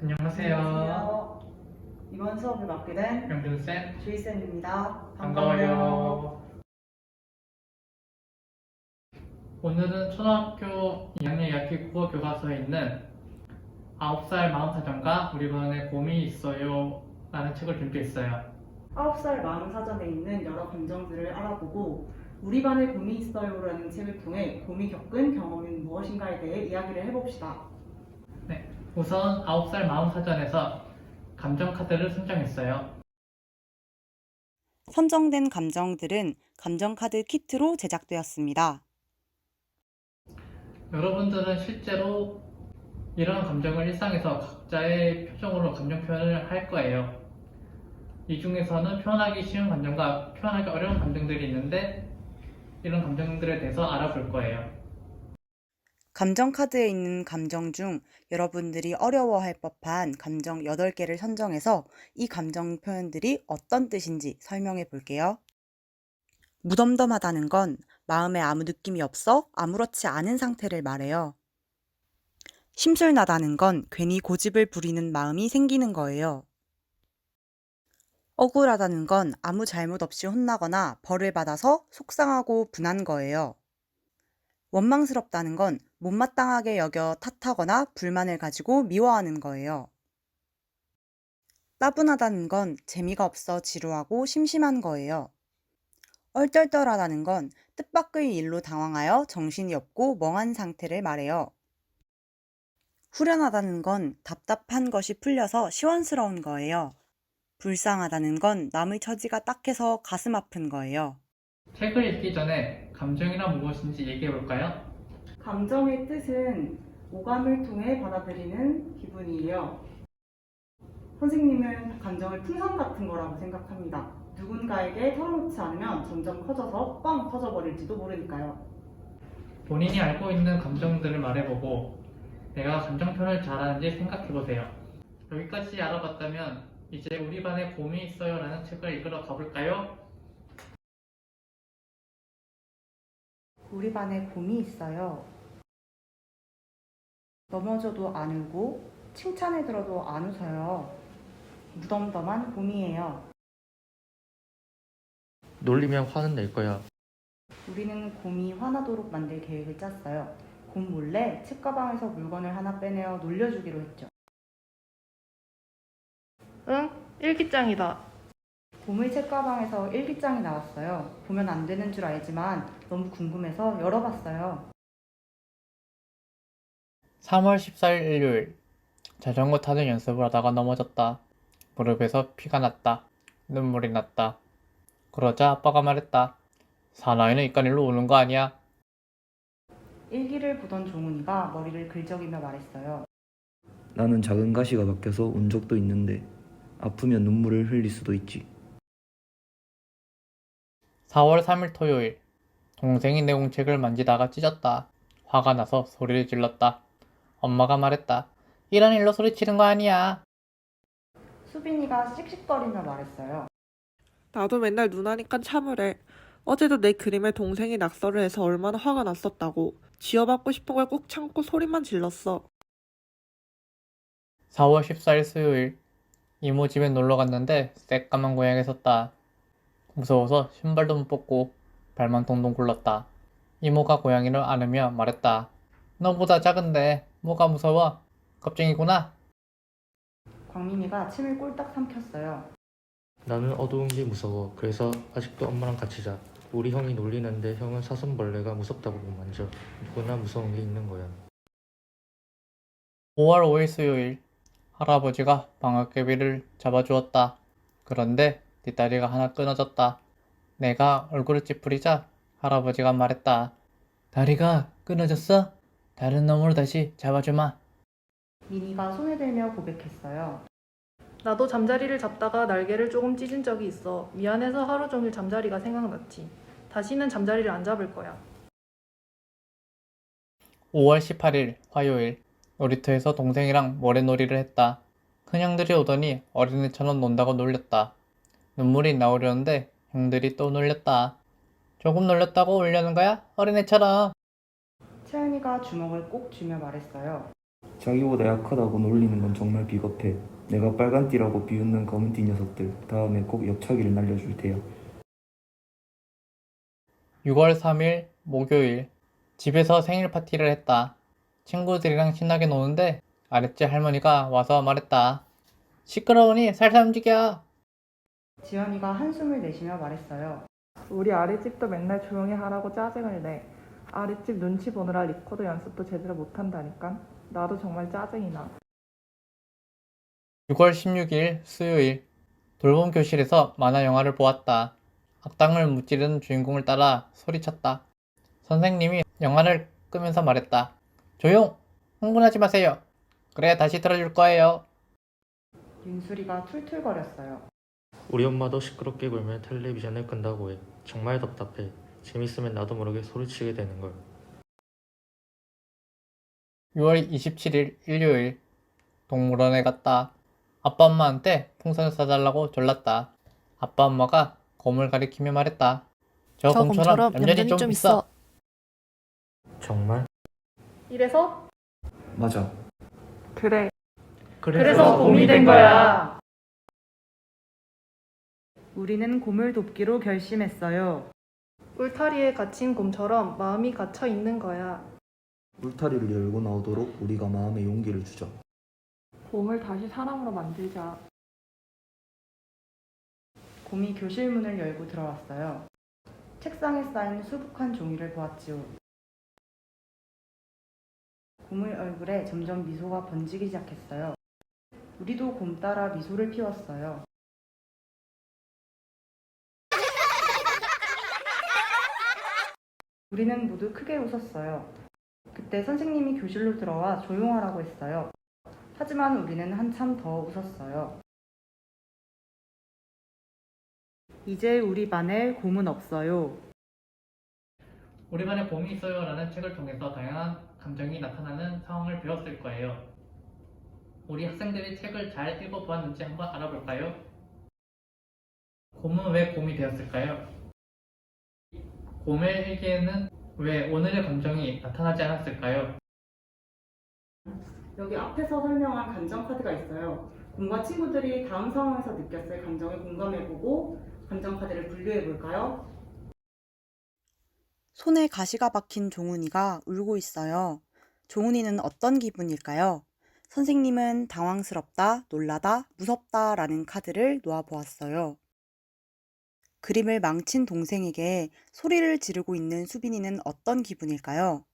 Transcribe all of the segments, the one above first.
안녕하세요. 안녕하세요. 이번 수업을 맡게 된 영준쌤, 주희쌤입니다. 반가워요. 오늘은 초등학교 2학년 2학기 국어 교과서에 있는 9살 마음사전과 우리 반에 곰이 있어요 라는 책을 준비했어요. 9살 마음사전에 있는 여러 감정들을 알아보고 우리 반에 곰이 있어요라는 책을 통해 곰이 겪은 경험은 무엇인가에 대해 이야기를 해봅시다. 네, 우선 9살 마음사전에서 감정카드를 선정했어요. 선정된 감정들은 감정카드 키트로 제작되었습니다. 여러분들은 실제로 이런 감정을 일상에서 각자의 표정으로 감정 표현을 할 거예요. 이 중에서는 표현하기 쉬운 감정과 표현하기 어려운 감정들이 있는데 이런 감정들에 대해서 알아볼 거예요. 감정카드에 있는 감정 중 여러분들이 어려워할 법한 감정 8개를 선정해서 이 감정 표현들이 어떤 뜻인지 설명해 볼게요. 무덤덤하다는 건 마음에 아무 느낌이 없어 아무렇지 않은 상태를 말해요. 심술나다는 건 괜히 고집을 부리는 마음이 생기는 거예요. 억울하다는 건 아무 잘못 없이 혼나거나 벌을 받아서 속상하고 분한 거예요. 원망스럽다는 건 못마땅하게 여겨 탓하거나 불만을 가지고 미워하는 거예요. 따분하다는 건 재미가 없어 지루하고 심심한 거예요. 얼떨떨하다는 건 뜻밖의 일로 당황하여 정신이 없고 멍한 상태를 말해요. 후련하다는 건 답답한 것이 풀려서 시원스러운 거예요. 불쌍하다는 건 남의 처지가 딱해서 가슴 아픈 거예요. 책을 읽기 전에 감정이란 무엇인지 얘기해 볼까요? 감정의 뜻은 오감을 통해 받아들이는 기분이에요. 선생님은 감정을 풍선 같은 거라고 생각합니다. 누군가에게 털어놓지 않으면 점점 커져서 뻥 터져버릴지도 모르니까요. 본인이 알고 있는 감정들을 말해보고 내가 감정 표현을 잘하는지 생각해 보세요. 여기까지 알아봤다면 이제 우리 반에 곰이 있어요 라는 책을 읽으러 가볼까요? 우리 반에 곰이 있어요. 넘어져도 안 울고 칭찬에 들어도 안 웃어요. 무덤덤한 곰이에요. 놀리면 화는 낼 거야. 우리는 곰이 화나도록 만들 계획을 짰어요. 곰 몰래 책가방에서 물건을 하나 빼내어 놀려주기로 했죠. 응? 일기장이다. 곰의 책가방에서 일기장이 나왔어요. 보면 안 되는 줄 알지만 너무 궁금해서 열어봤어요. 3월 14일 일요일 자전거 타는 연습을 하다가 넘어졌다. 무릎에서 피가 났다. 눈물이 났다. 그러자 아빠가 말했다. 사나이는 이간일로 우는 거 아니야? 일기를 보던 종훈이가 머리를 긁적이며 말했어요. 나는 작은 가시가 박혀서 운 적도 있는데 아프면 눈물을 흘릴 수도 있지. 4월 3일 토요일 동생이 내 공책을 만지다가 찢었다. 화가 나서 소리를 질렀다. 엄마가 말했다. 이런 일로 소리치는 거 아니야. 수빈이가 씩씩거리며 말했어요. 나도 맨날 누나니까 참으래. 어제도 내 그림에 동생이 낙서를 해서 얼마나 화가 났었다고. 지어받고 싶은 걸 꾹 참고 소리만 질렀어. 4월 14일 수요일 이모 집에 놀러 갔는데 새까만 고양이가 있었다. 무서워서 신발도 못 벗고 발만 동동 굴렀다. 이모가 고양이를 안으며 말했다. 너보다 작은데 뭐가 무서워? 겁쟁이구나. 광민이가 침을 꼴딱 삼켰어요. 나는 어두운 게 무서워. 그래서 아직도 엄마랑 같이 자. 우리 형이 놀리는데 형은 사슴벌레가 무섭다고 못 만져. 누구나 무서운 게 있는 거야. 5월 5일 수요일 할아버지가 방앗개비를 잡아주었다. 그런데 뒷다리가 하나 끊어졌다. 내가 얼굴을 찌푸리자 할아버지가 말했다. 다리가 끊어졌어? 다른 놈으로 다시 잡아주마. 민이가 손을 들며 고백했어요. 나도 잠자리를 잡다가 날개를 조금 찢은 적이 있어. 미안해서 하루 종일 잠자리가 생각났지. 다시는 잠자리를 안 잡을 거야. 5월 18일 화요일 놀이터에서 동생이랑 모래놀이를 했다. 큰형들이 오더니 어린애처럼 논다고 놀렸다. 눈물이 나오려는데 형들이 또 놀렸다. 조금 놀렸다고 울려는 거야? 어린애처럼. 채연이가 주먹을 꼭 쥐며 말했어요. 자기보다 약하다고 놀리는 건 정말 비겁해. 내가 빨간띠라고 비웃는 검은띠 녀석들, 다음에 꼭 옆차기를 날려줄 테야. 6월 3일 목요일 집에서 생일 파티를 했다. 친구들이랑 신나게 노는데 아랫집 할머니가 와서 말했다. 시끄러우니 살살 움직여. 지연이가 한숨을 내쉬며 말했어요. 우리 아랫집도 맨날 조용히 하라고 짜증을 내. 아랫집 눈치 보느라 리코더 연습도 제대로 못한다니까. 나도 정말 짜증이 나. 6월 16일 수요일 돌봄 교실에서 만화 영화를 보았다. 악당을 무찌르는 주인공을 따라 소리쳤다. 선생님이 영화를 끄면서 말했다. 조용! 흥분하지 마세요. 그래 다시 틀어줄 거예요. 윤수리가 툴툴거렸어요. 우리 엄마도 시끄럽게 굴면 텔레비전을 끈다고 해. 정말 답답해. 재밌으면 나도 모르게 소리치게 되는걸. 6월 27일 일요일 동물원에 갔다. 아빠 엄마한테 풍선을 사달라고 졸랐다. 아빠 엄마가 곰을 가리키며 말했다. 저 곰처럼 얌전히 좀 있어. 정말? 이래서? 맞아. 그래. 그래서 곰이 된 거야. 우리는 곰을 돕기로 결심했어요. 울타리에 갇힌 곰처럼 마음이 갇혀 있는 거야. 울타리를 열고 나오도록 우리가 마음의 용기를 주자. 곰을 다시 사람으로 만들자. 곰이 교실 문을 열고 들어왔어요. 책상에 쌓인 수북한 종이를 보았지요. 곰의 얼굴에 점점 미소가 번지기 시작했어요. 우리도 곰 따라 미소를 피웠어요. 우리는 모두 크게 웃었어요. 그때 선생님이 교실로 들어와 조용하라고 했어요. 하지만 우리는 한참 더 웃었어요. 이제 우리 반에 곰은 없어요. 우리 반에 곰이 있어요 라는 책을 통해서 다양한 감정이 나타나는 상황을 배웠을 거예요. 우리 학생들이 책을 잘 읽어보았는지 한번 알아볼까요? 곰은 왜 곰이 되었을까요? 곰의 일기에는 왜 오늘의 감정이 나타나지 않았을까요? 여기 앞에서 설명한 감정 카드가 있어요. 곰과 친구들이 다음 상황에서 느꼈을 감정에 공감해보고 감정 카드를 분류해볼까요? 손에 가시가 박힌 종훈이가 울고 있어요. 종훈이는 어떤 기분일까요? 선생님은 당황스럽다, 놀라다, 무섭다 라는 카드를 놓아보았어요. 그림을 망친 동생에게 소리를 지르고 있는 수빈이는 어떤 기분일까요?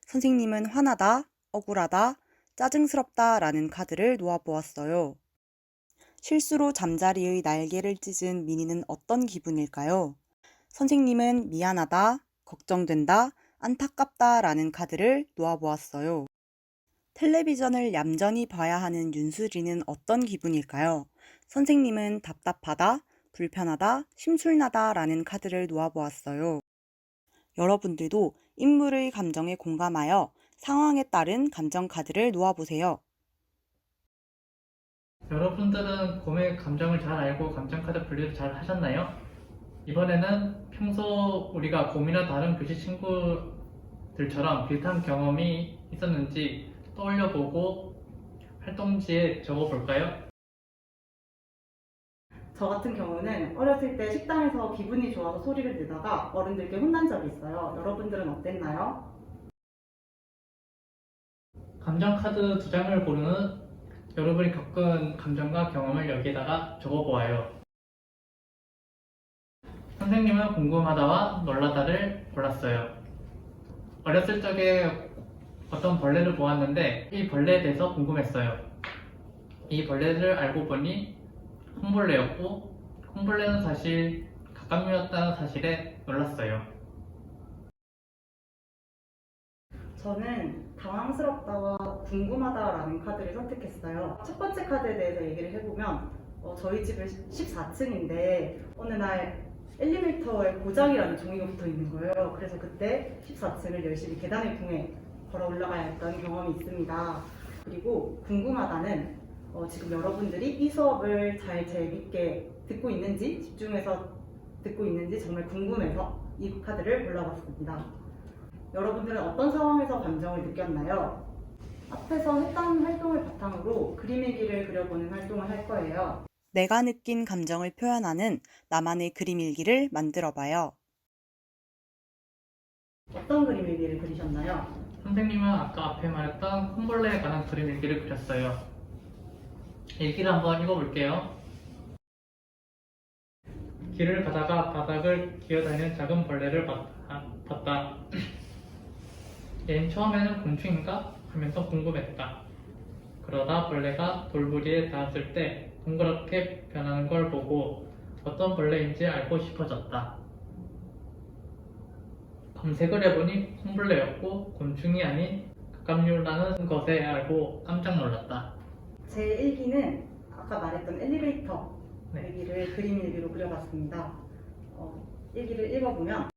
선생님은 화나다, 억울하다, 짜증스럽다 라는 카드를 놓아보았어요. 실수로 잠자리의 날개를 찢은 미니는 어떤 기분일까요? 선생님은 미안하다, 걱정된다, 안타깝다 라는 카드를 놓아보았어요. 텔레비전을 얌전히 봐야 하는 윤수리는 어떤 기분일까요? 선생님은 답답하다, 불편하다, 심술나다 라는 카드를 놓아보았어요. 여러분들도 인물의 감정에 공감하여 상황에 따른 감정 카드를 놓아보세요. 여러분들은 곰의 감정을 잘 알고 감정카드 분류를 잘 하셨나요? 이번에는 평소 우리가 곰이나 다른 교실 친구들처럼 비슷한 경험이 있었는지 떠올려보고 활동지에 적어볼까요? 저 같은 경우는 어렸을 때 식당에서 기분이 좋아서 소리를 내다가 어른들께 혼난 적이 있어요. 여러분들은 어땠나요? 감정카드 2장을 고르는 여러분이 겪은 감정과 경험을 여기에다가 적어보아요. 선생님은 궁금하다와 놀라다를 골랐어요. 어렸을 적에 어떤 벌레를 보았는데 이 벌레에 대해서 궁금했어요. 이 벌레를 알고 보니 콩벌레였고 콩벌레는 사실 갑각류였다는 사실에 놀랐어요. 저는 당황스럽다와 궁금하다라는 카드를 선택했어요. 첫 번째 카드에 대해서 얘기를 해보면 저희 집은 14층인데 어느 날 엘리베이터에 고장이라는 종이가 붙어 있는 거예요. 그래서 그때 14층을 열심히 계단을 통해 걸어 올라가야 했던 경험이 있습니다. 그리고 궁금하다는 지금 여러분들이 이 수업을 잘 재밌게 듣고 있는지 집중해서 듣고 있는지 정말 궁금해서 이 카드를 골라봤습니다. 여러분들은 어떤 상황에서 감정을 느꼈나요? 앞에서 했던 활동을 바탕으로 그림 일기를 그려보는 활동을 할 거예요. 내가 느낀 감정을 표현하는 나만의 그림 일기를 만들어 봐요. 어떤 그림 일기를 그리셨나요? 선생님은 아까 앞에 말했던 콩벌레에 관한 그림 일기를 그렸어요. 일기를 한번 읽어볼게요. 길을 가다가 바닥을 기어다니는 작은 벌레를 봤다. 얜 처음에는 곤충인가 하면서 궁금했다. 그러다 벌레가 돌부리에 닿았을 때 동그랗게 변하는 걸 보고 어떤 벌레인지 알고 싶어졌다. 검색을 해보니 콩벌레였고 곤충이 아닌 갑각류라는 것에 알고 깜짝 놀랐다. 제 일기는 아까 말했던 엘리베이터 네. 일기를 그림 일기로 그려봤습니다. 일기를 읽어보면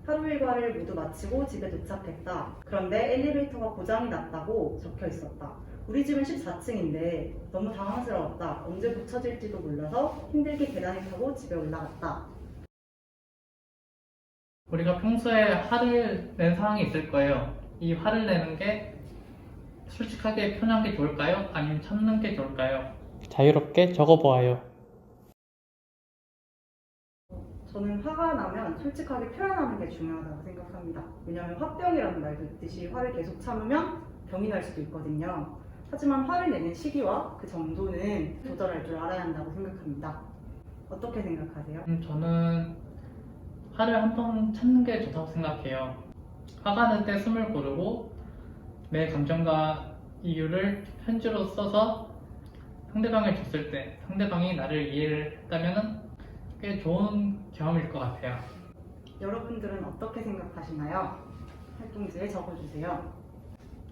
하루 일과를 모두 마치고 집에 도착했다. 그런데 엘리베이터가 고장이 났다고 적혀 있었다. 우리 집은 14층인데 너무 당황스러웠다. 언제 고쳐질지도 몰라서 힘들게 계단을 타고 집에 올라갔다. 우리가 평소에 화를 낸 상황이 있을 거예요. 이 화를 내는 게 솔직하게 표현하는 게 좋을까요? 아니면 참는 게 좋을까요? 자유롭게 적어보아요. 저는 화가 나면 솔직하게 표현하는 게 중요하다고 생각합니다. 왜냐하면 화병이라는 말도 있듯이 화를 계속 참으면 병이 날 수도 있거든요. 하지만 화를 내는 시기와 그 정도는 조절할 줄 알아야 한다고 생각합니다. 어떻게 생각하세요? 저는 화를 한 번 참는 게 좋다고 생각해요. 화가 날 때 숨을 고르고 내 감정과 이유를 편지로 써서 상대방에 줬을 때 상대방이 나를 이해를 했다면 꽤 좋은 경험일 것 같아요. 여러분들은 어떻게 생각하시나요? 활동지에 적어주세요.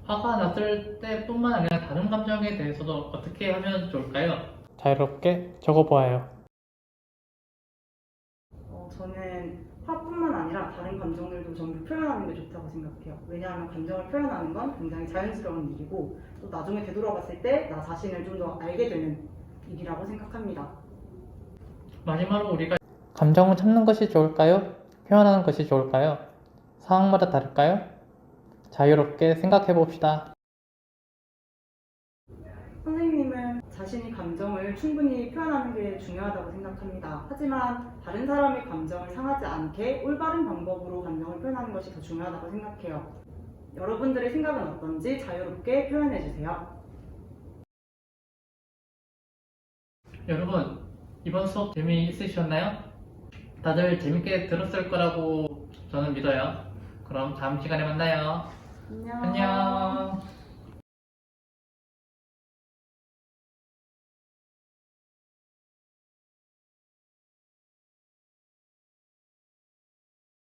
화가 났을 때뿐만 아니라 다른 감정에 대해서도 어떻게 하면 좋을까요? 자유롭게 적어보아요. 저는 화뿐만 아니라 다른 감정들도 전부 표현하는 게 좋다고 생각해요. 왜냐하면 감정을 표현하는 건 굉장히 자연스러운 일이고 또 나중에 되돌아봤을 때 나 자신을 좀 더 알게 되는 일이라고 생각합니다. 마지막으로 우리가 감정을 참는 것이 좋을까요? 표현하는 것이 좋을까요? 상황마다 다를까요? 자유롭게 생각해 봅시다. 선생님은 자신이 감정을 충분히 표현하는 게 중요하다고 생각합니다. 하지만 다른 사람의 감정을 상하지 않게 올바른 방법으로 감정을 표현하는 것이 더 중요하다고 생각해요. 여러분들의 생각은 어떤지 자유롭게 표현해 주세요. 여러분, 이번 수업 재미있으셨나요? 다들 재밌게 들었을 거라고 저는 믿어요. 그럼 다음 시간에 만나요. 안녕.